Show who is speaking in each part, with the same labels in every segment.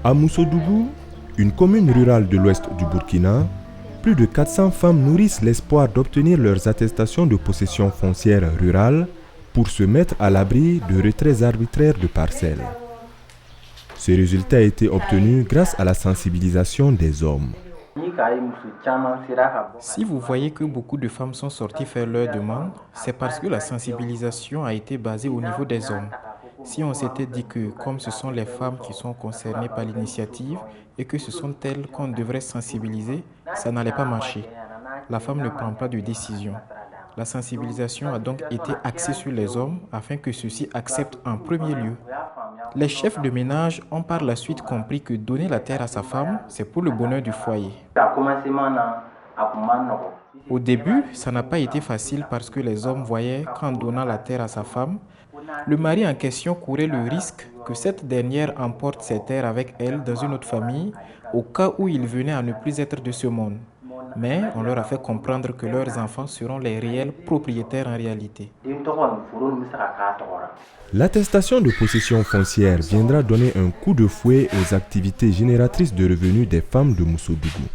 Speaker 1: À Moussodougou, une commune rurale de l'ouest du Burkina, plus de 400 femmes nourrissent l'espoir d'obtenir leurs attestations de possession foncière rurale pour se mettre à l'abri de retraits arbitraires de parcelles. Ce résultat a été obtenu grâce à la sensibilisation des hommes.
Speaker 2: Si vous voyez que beaucoup de femmes sont sorties faire leurs demandes, c'est parce que la sensibilisation a été basée au niveau des hommes. Si on s'était dit que, comme ce sont les femmes qui sont concernées par l'initiative et que ce sont elles qu'on devrait sensibiliser, ça n'allait pas marcher. La femme ne prend pas de décision. La sensibilisation a donc été axée sur les hommes afin que ceux-ci acceptent en premier lieu. Les chefs de ménage ont par la suite compris que donner la terre à sa femme, c'est pour le bonheur du foyer. Au début, ça n'a pas été facile parce que les hommes voyaient qu'en donnant la terre à sa femme, le mari en question courait le risque que cette dernière emporte ses terres avec elle dans une autre famille au cas où il venait à ne plus être de ce monde. Mais on leur a fait comprendre que leurs enfants seront les réels propriétaires en réalité.
Speaker 1: L'attestation de possession foncière viendra donner un coup de fouet aux activités génératrices de revenus des femmes de Moussodougou.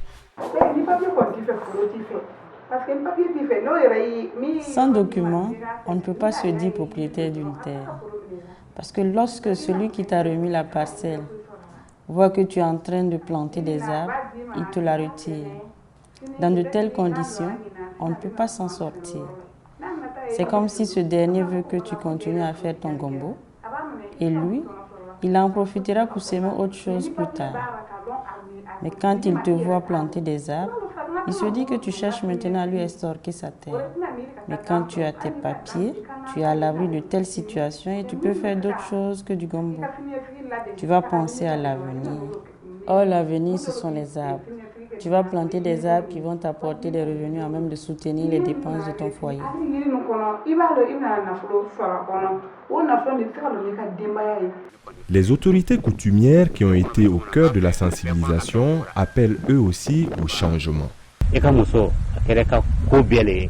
Speaker 3: Sans document, on ne peut pas se dire propriétaire d'une terre. Parce que lorsque celui qui t'a remis la parcelle voit que tu es en train de planter des arbres, il te la retire. Dans de telles conditions, on ne peut pas s'en sortir. C'est comme si ce dernier veut que tu continues à faire ton gombo et lui, il en profitera pour s'aimer autre chose plus tard. Mais quand il te voit planter des arbres, il se dit que tu cherches maintenant à lui extorquer sa terre. Mais quand tu as tes papiers, tu es à l'abri de telles situations et tu peux faire d'autres choses que du gombo. Tu vas penser à l'avenir. Or, l'avenir, ce sont les arbres. Tu vas planter des arbres qui vont t'apporter des revenus à même de soutenir les dépenses de ton foyer.
Speaker 1: Les autorités coutumières qui ont été au cœur de la sensibilisation appellent eux aussi au changement.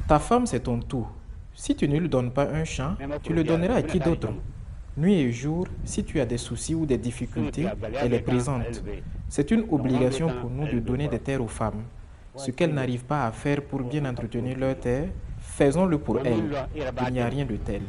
Speaker 2: Ta femme, c'est ton tout. Si tu ne lui donnes pas un champ, tu le donneras à qui d'autre? Nuit et jour, si tu as des soucis ou des difficultés, elle est présente. C'est une obligation pour nous de donner des terres aux femmes. Ce qu'elles n'arrivent pas à faire pour bien entretenir leurs terres, faisons-le pour elles. Il n'y a rien de tel.